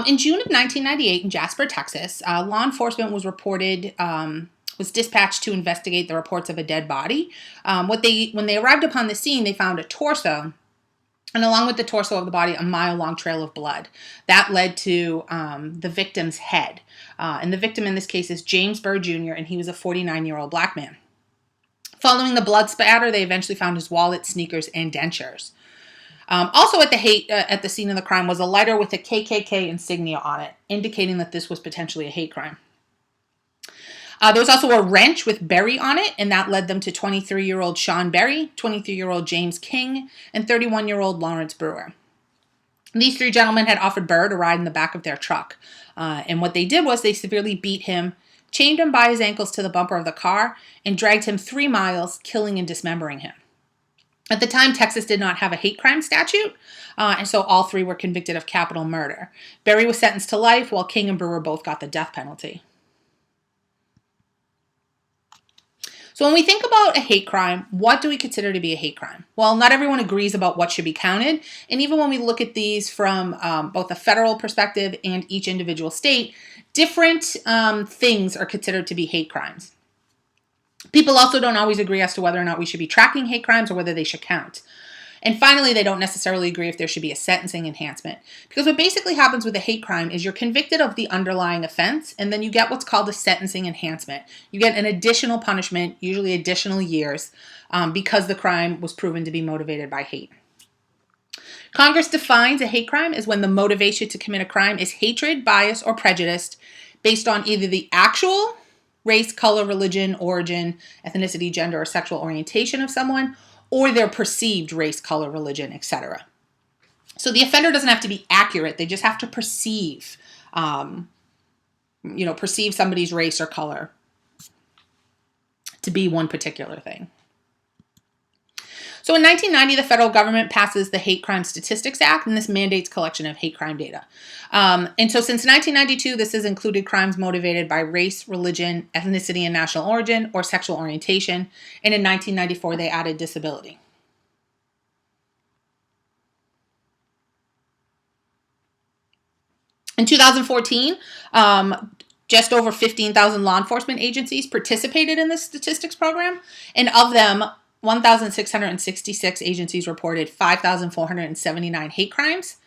In June of 1998 in Jasper, Texas, law enforcement was dispatched to investigate the reports of a dead body. When they arrived upon the scene, they found a torso, and along with the torso of the body, a mile-long trail of blood. That led to the victim's head. And the victim in this case is James Burr Jr., and he was a 49-year-old black man. Following the blood spatter, they eventually found his wallet, sneakers, and dentures. Also at the scene of the crime was a lighter with a KKK insignia on it, indicating that this was potentially a hate crime. There was also a wrench with Berry on it, and that led them to 23-year-old Sean Berry, 23-year-old James King, and 31-year-old Lawrence Brewer. These three gentlemen had offered Burr to ride in the back of their truck. And what they did was they severely beat him, chained him by his ankles to the bumper of the car, and dragged him 3 miles, killing and dismembering him. At the time, Texas did not have a hate crime statute, and so all three were convicted of capital murder. Berry was sentenced to life, while King and Brewer both got the death penalty. So when we think about a hate crime, what do we consider to be a hate crime? Well, not everyone agrees about what should be counted, and even when we look at these from both a federal perspective and each individual state, different things are considered to be hate crimes. People also don't always agree as to whether or not we should be tracking hate crimes or whether they should count. And finally, they don't necessarily agree if there should be a sentencing enhancement. Because what basically happens with a hate crime is you're convicted of the underlying offense, and then you get what's called a sentencing enhancement. You get an additional punishment, usually additional years, because the crime was proven to be motivated by hate. Congress defines a hate crime as when the motivation to commit a crime is hatred, bias, or prejudice based on either the actual race, color, religion, origin, ethnicity, gender, or sexual orientation of someone, or their perceived race, color, religion, etc. So the offender doesn't have to be accurate. They just have to perceive somebody's race or color to be one particular thing. So in 1990, the federal government passes the Hate Crime Statistics Act, and this mandates collection of hate crime data. And so since 1992, this has included crimes motivated by race, religion, ethnicity, and national origin, or sexual orientation. And in 1994, they added disability. In 2014, just over 15,000 law enforcement agencies participated in this statistics program, and of them, 1,666 agencies reported 5,479 hate crimes.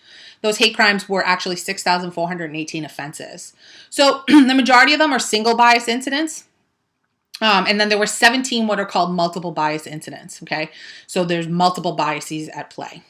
Those hate crimes were actually 6,418 offenses. So the majority of them are single bias incidents. And then there were 17 what are called multiple bias incidents. Okay, so there's multiple biases at play.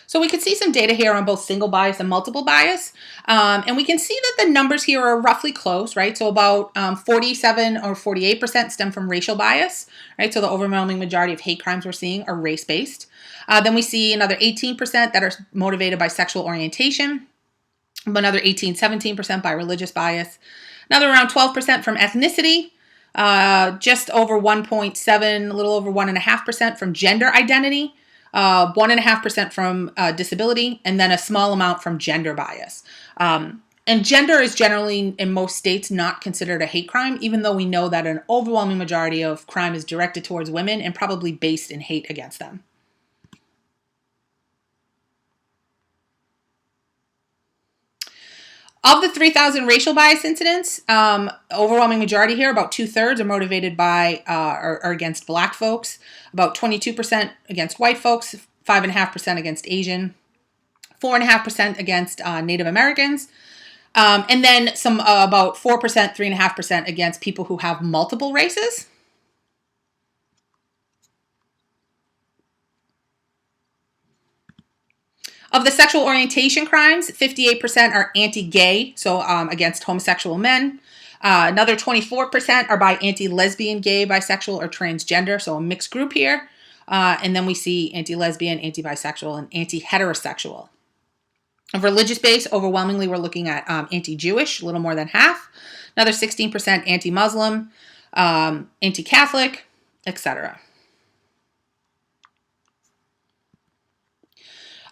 So we can see some data here on both single bias and multiple bias. And we can see that the numbers here are roughly close, right? So about 47 or 48% stem from racial bias, right? So the overwhelming majority of hate crimes we're seeing are race-based. Then we see another 18% that are motivated by sexual orientation, another 17% by religious bias, another around 12% from ethnicity, just over 1.7, a little over 1.5% from gender identity, 1.5% from disability, and then a small amount from gender bias. And gender is generally, in most states, not considered a hate crime, even though we know that an overwhelming majority of crime is directed towards women and probably based in hate against them. Of the 3,000 racial bias incidents, overwhelming majority here, about 2/3 are motivated by or against black folks, about 22% against white folks, 5.5% against Asian, 4.5% against Native Americans, and then some about 4%, 3.5% against people who have multiple races. Of the sexual orientation crimes, 58% are anti-gay, so against homosexual men. Another 24% are by anti-lesbian, gay, bisexual, or transgender, so a mixed group here. And then we see anti-lesbian, anti-bisexual, and anti-heterosexual. Of religious base, overwhelmingly we're looking at anti-Jewish, a little more than half. Another 16% anti-Muslim, anti-Catholic, etc.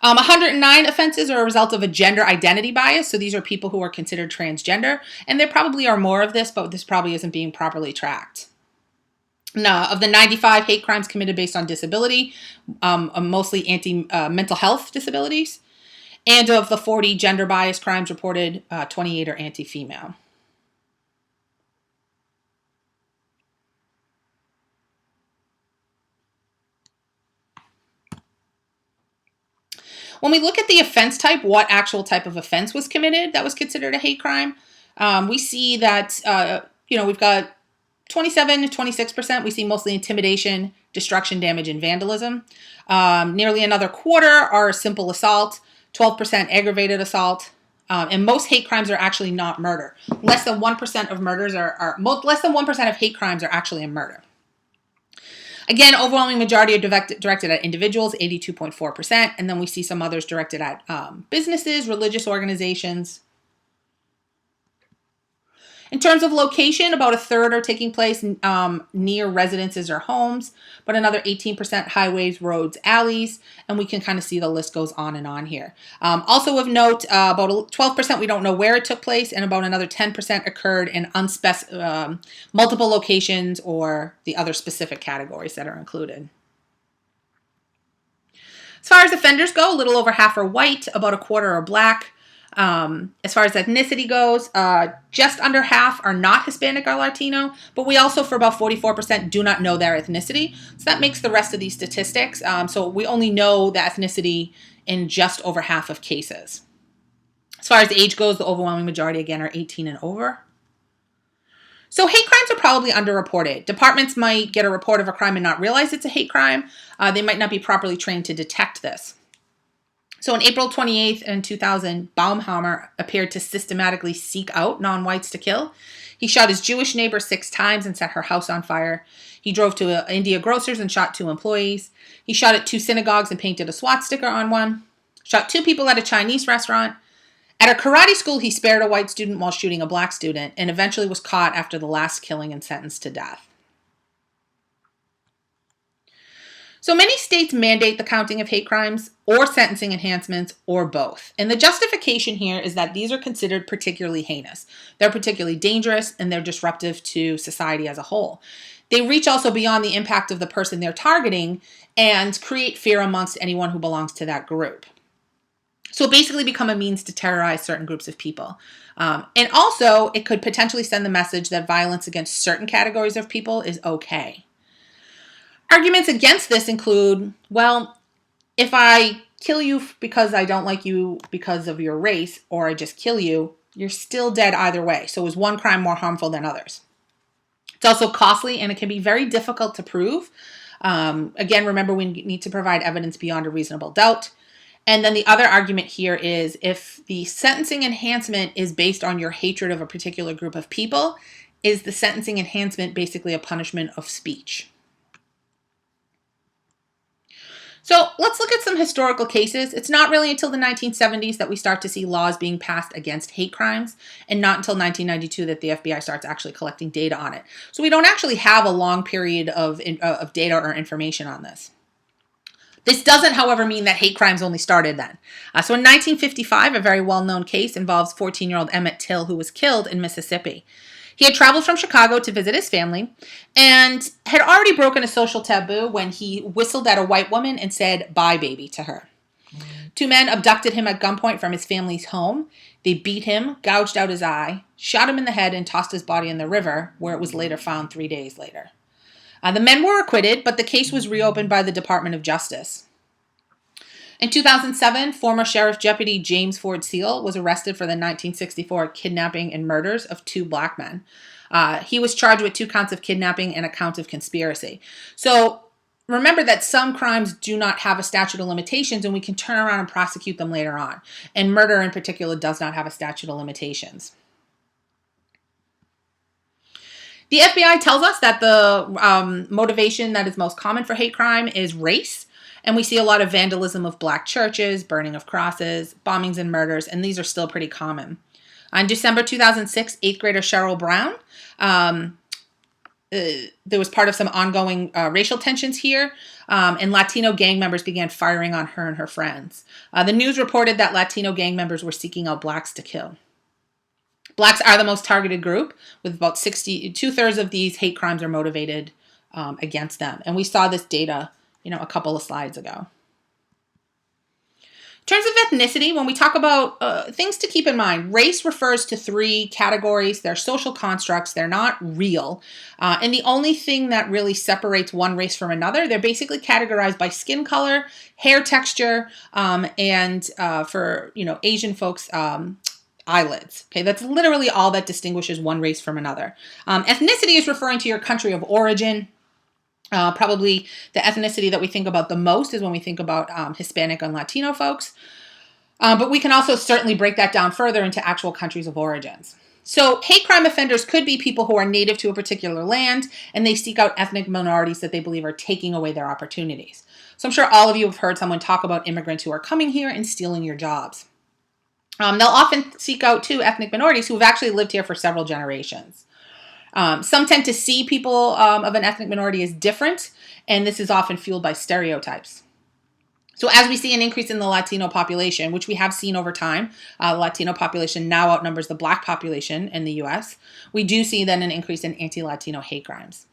109 offenses are a result of a gender identity bias. So these are people who are considered transgender. And there probably are more of this, but this probably isn't being properly tracked. Now, of the 95 hate crimes committed based on disability, mostly mental health disabilities, and of the 40 gender bias crimes reported, 28 are anti-female. When we look at the offense type, what actual type of offense was committed that was considered a hate crime, we see that, we've got 27 to 26%. We see mostly intimidation, destruction, damage, and vandalism. Nearly another quarter are simple assault, 12% aggravated assault, and most hate crimes are actually not murder. Less than 1% of murders less than 1% of hate crimes are actually a murder. Again, overwhelming majority are directed at individuals, 82.4%, and then we see some others directed at businesses, religious organizations. In terms of location, about a third are taking place near residences or homes, but another 18% highways, roads, alleys, and we can kind of see the list goes on and on here. Also of note, about 12% we don't know where it took place, and about another 10% occurred in multiple locations or the other specific categories that are included. As far as offenders go, a little over half are white, about a quarter are black. As far as ethnicity goes, just under half are not Hispanic or Latino, but we also, for about 44%, do not know their ethnicity. So that makes the rest of these statistics. So we only know the ethnicity in just over half of cases. As far as age goes, the overwhelming majority, again, are 18 and over. So hate crimes are probably underreported. Departments might get a report of a crime and not realize it's a hate crime. They might not be properly trained to detect this. So on April 28th in 2000, Baumhammer appeared to systematically seek out non-whites to kill. He shot his Jewish neighbor 6 times and set her house on fire. He drove to India Grocers and shot 2 employees. He shot at 2 synagogues and painted a SWAT sticker on one. Shot 2 people at a Chinese restaurant. At a karate school, he spared a white student while shooting a black student and eventually was caught after the last killing and sentenced to death. So many states mandate the counting of hate crimes or sentencing enhancements or both. And the justification here is that these are considered particularly heinous. They're particularly dangerous and they're disruptive to society as a whole. They reach also beyond the impact of the person they're targeting and create fear amongst anyone who belongs to that group. So basically become a means to terrorize certain groups of people. And also it could potentially send the message that violence against certain categories of people is okay. Arguments against this include, well, if I kill you because I don't like you because of your race, or I just kill you, you're still dead either way. So is one crime more harmful than others? It's also costly and it can be very difficult to prove. Again, remember, we need to provide evidence beyond a reasonable doubt. And then the other argument here is if the sentencing enhancement is based on your hatred of a particular group of people, is the sentencing enhancement basically a punishment of speech? So let's look at some historical cases. It's not really until the 1970s that we start to see laws being passed against hate crimes, and not until 1992 that the FBI starts actually collecting data on it. So we don't actually have a long period of data or information on this. This doesn't, however, mean that hate crimes only started then. So in 1955, a very well-known case involves 14-year-old Emmett Till, who was killed in Mississippi. He had traveled from Chicago to visit his family and had already broken a social taboo when he whistled at a white woman and said, "Bye, baby," to her. 2 men abducted him at gunpoint from his family's home. They beat him, gouged out his eye, shot him in the head, and tossed his body in the river, where it was later found 3 days later. The men were acquitted, but the case was reopened by the Department of Justice. In 2007, former Sheriff Deputy James Ford Seal was arrested for the 1964 kidnapping and murders of 2 black men. He was charged with 2 counts of kidnapping and a count of conspiracy. So remember that some crimes do not have a statute of limitations, and we can turn around and prosecute them later on. And murder in particular does not have a statute of limitations. The FBI tells us that the motivation that is most common for hate crime is race. And we see a lot of vandalism of black churches, burning of crosses, bombings and murders, and these are still pretty common. On December 2006, 8th grader Cheryl Brown, there was part of some ongoing racial tensions here, and Latino gang members began firing on her and her friends. The news reported that Latino gang members were seeking out blacks to kill. Blacks are the most targeted group, with about 2/3 of these hate crimes are motivated against them. And we saw this data, a couple of slides ago. In terms of ethnicity, when we talk about things to keep in mind, race refers to three categories. They're social constructs. They're not real. And the only thing that really separates one race from another, they're basically categorized by skin color, hair texture, and for, Asian folks, eyelids. Okay, that's literally all that distinguishes one race from another. Ethnicity is referring to your country of origin. Probably the ethnicity that we think about the most is when we think about Hispanic and Latino folks. But we can also certainly break that down further into actual countries of origins. So hate crime offenders could be people who are native to a particular land and they seek out ethnic minorities that they believe are taking away their opportunities. So I'm sure all of you have heard someone talk about immigrants who are coming here and stealing your jobs. They'll often seek out too ethnic minorities who have actually lived here for several generations. Some tend to see people of an ethnic minority as different, and this is often fueled by stereotypes. So as we see an increase in the Latino population, which we have seen over time, the Latino population now outnumbers the Black population in the U.S., we do see then an increase in anti-Latino hate crimes.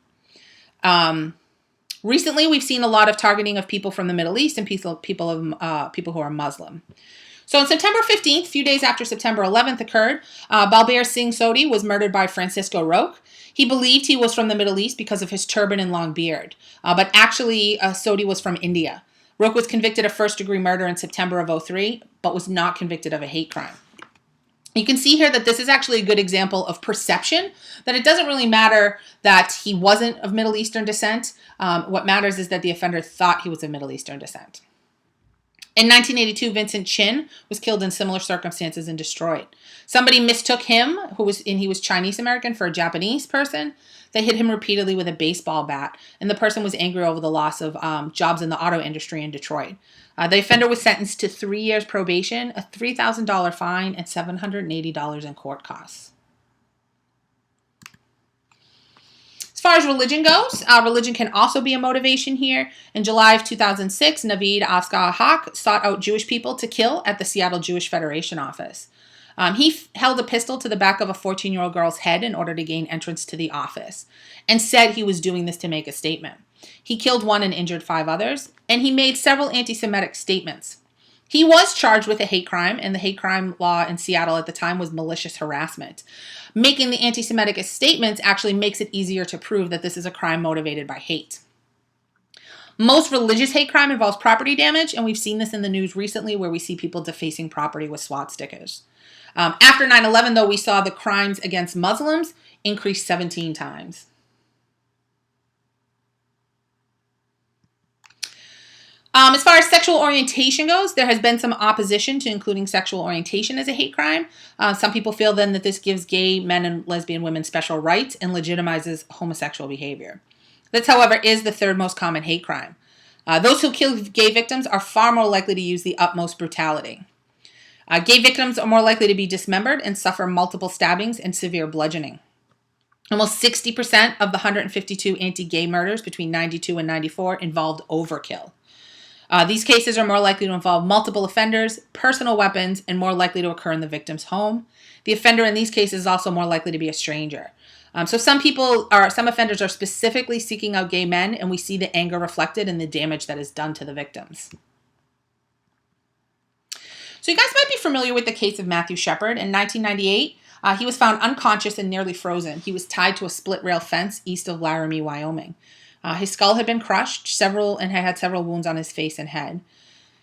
Recently, we've seen a lot of targeting of people from the Middle East and people who are Muslim. So on September 15th, a few days after September 11th occurred, Balbir Singh Sodhi was murdered by Francisco Roque. He believed he was from the Middle East because of his turban and long beard, but actually Sodhi was from India. Roque was convicted of first-degree murder in September of 2003, but was not convicted of a hate crime. You can see here that this is actually a good example of perception, that it doesn't really matter that he wasn't of Middle Eastern descent. What matters is that the offender thought he was of Middle Eastern descent. In 1982, Vincent Chin was killed in similar circumstances and destroyed. Somebody mistook him, he was Chinese American, for a Japanese person. They hit him repeatedly with a baseball bat, and the person was angry over the loss of jobs in the auto industry in Detroit. The offender was sentenced to 3 years probation, a $3,000 fine, and $780 in court costs. As far as religion goes, religion can also be a motivation here. In July of 2006, Naveed Asghar Haq sought out Jewish people to kill at the Seattle Jewish Federation office. He held a pistol to the back of a 14-year-old girl's head in order to gain entrance to the office and said he was doing this to make a statement. He killed one and injured 5 others, and he made several anti-Semitic statements. He was charged with a hate crime, and the hate crime law in Seattle at the time was malicious harassment. Making the anti-Semitic statements actually makes it easier to prove that this is a crime motivated by hate. Most religious hate crime involves property damage, and we've seen this in the news recently where we see people defacing property with SWAT stickers. After 9/11, though, we saw the crimes against Muslims increase 17 times. As far as sexual orientation goes, there has been some opposition to including sexual orientation as a hate crime. Some people feel then that this gives gay men and lesbian women special rights and legitimizes homosexual behavior. This, however, is the third most common hate crime. Those who kill gay victims are far more likely to use the utmost brutality. Gay victims are more likely to be dismembered and suffer multiple stabbings and severe bludgeoning. Almost 60% of the 152 anti-gay murders between 92 and 94 involved overkill. These cases are more likely to involve multiple offenders, personal weapons, and more likely to occur in the victim's home. The offender in these cases is also more likely to be a stranger. So some offenders are specifically seeking out gay men, and we see the anger reflected in the damage that is done to the victims. So you guys might be familiar with the case of Matthew Shepard. In 1998, he was found unconscious and nearly frozen. He was tied to a split rail fence east of Laramie, Wyoming. His skull had been crushed, and had several wounds on his face and head.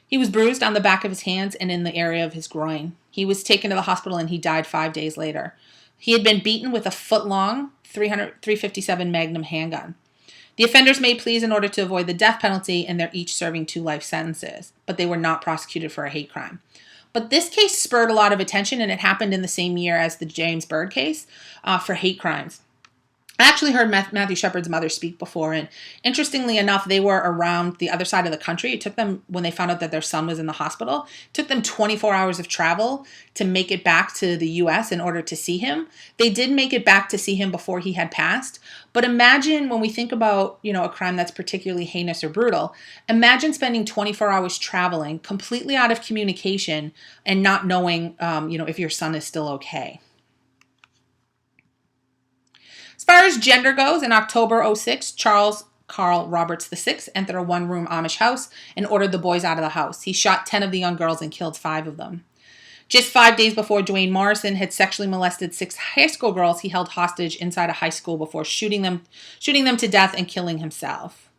He was bruised on the back of his hands and in the area of his groin. He was taken to the hospital and he died 5 days later. He had been beaten with a foot-long .357 Magnum handgun. The offenders made pleas in order to avoid the death penalty, and they're each serving 2 life sentences, but they were not prosecuted for a hate crime. But this case spurred a lot of attention, and it happened in the same year as the James Byrd case for hate crimes. I actually heard Matthew Shepard's mother speak before, and interestingly enough, they were around the other side of the country. It took them, when they found out that their son was in the hospital, it took them 24 hours of travel to make it back to the U.S. in order to see him. They did make it back to see him before he had passed, but imagine when we think about, a crime that's particularly heinous or brutal, imagine spending 24 hours traveling, completely out of communication, and not knowing, if your son is still okay. As far as gender goes, in October '06, Charles Carl Roberts VI entered a one-room Amish house and ordered the boys out of the house. He shot 10 of the young girls and killed 5 of them. Just 5 days before Dwayne Morrison had sexually molested 6 high school girls, he held hostage inside a high school before shooting them to death and killing himself.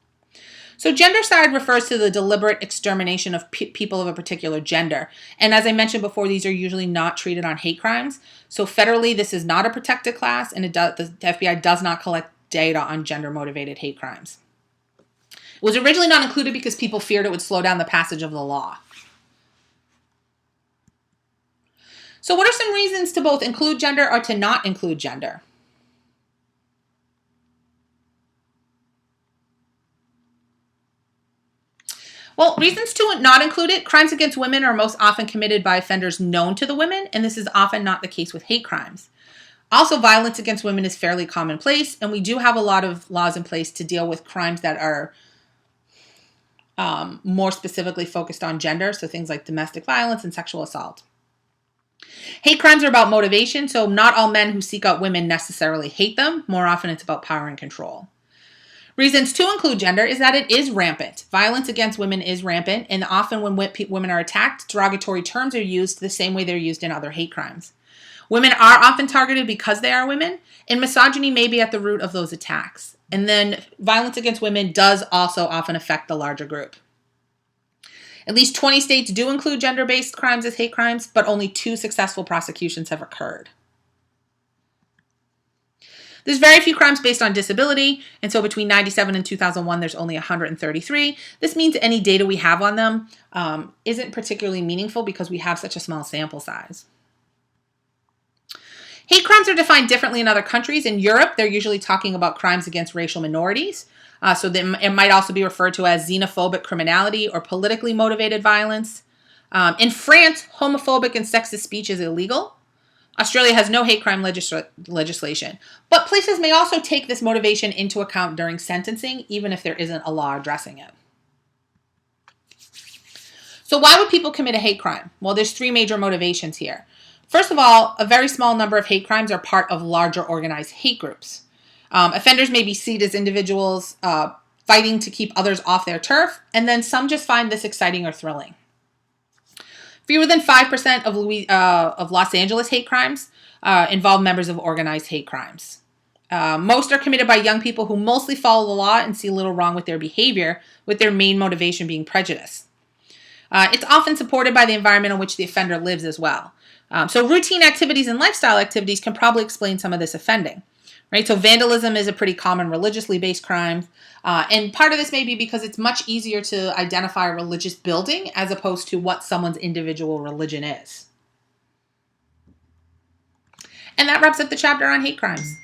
So gendercide refers to the deliberate extermination of people of a particular gender. And as I mentioned before, these are usually not treated on hate crimes. So federally, this is not a protected class, and the FBI does not collect data on gender-motivated hate crimes. It was originally not included because people feared it would slow down the passage of the law. So what are some reasons to both include gender or to not include gender? Well, reasons to not include it: crimes against women are most often committed by offenders known to the women, and this is often not the case with hate crimes. Also, violence against women is fairly commonplace, and we do have a lot of laws in place to deal with crimes that are more specifically focused on gender, so things like domestic violence and sexual assault. Hate crimes are about motivation, so not all men who seek out women necessarily hate them. More often it's about power and control. Reasons to include gender is that it is rampant. Violence against women is rampant, and often when women are attacked, derogatory terms are used the same way they're used in other hate crimes. Women are often targeted because they are women, and misogyny may be at the root of those attacks. And then violence against women does also often affect the larger group. At least 20 states do include gender-based crimes as hate crimes, but only 2 successful prosecutions have occurred. There's very few crimes based on disability, and so between 1997 and 2001, there's only 133. This means any data we have on them isn't particularly meaningful because we have such a small sample size. Hate crimes are defined differently in other countries. In Europe, they're usually talking about crimes against racial minorities. So it might also be referred to as xenophobic criminality or politically motivated violence. In France, homophobic and sexist speech is illegal. Australia has no hate crime legislation. But places may also take this motivation into account during sentencing, even if there isn't a law addressing it. So why would people commit a hate crime? Well, there's 3 major motivations here. First of all, a very small number of hate crimes are part of larger organized hate groups. Offenders may be seen as individuals fighting to keep others off their turf, and then some just find this exciting or thrilling. Fewer than 5% of Los Angeles hate crimes involve members of organized hate crimes. Most are committed by young people who mostly follow the law and see little wrong with their behavior, with their main motivation being prejudice. It's often supported by the environment in which the offender lives as well. So routine activities and lifestyle activities can probably explain some of this offending. Right? So vandalism is a pretty common religiously based crime. And part of this may be because it's much easier to identify a religious building as opposed to what someone's individual religion is. And that wraps up the chapter on hate crimes.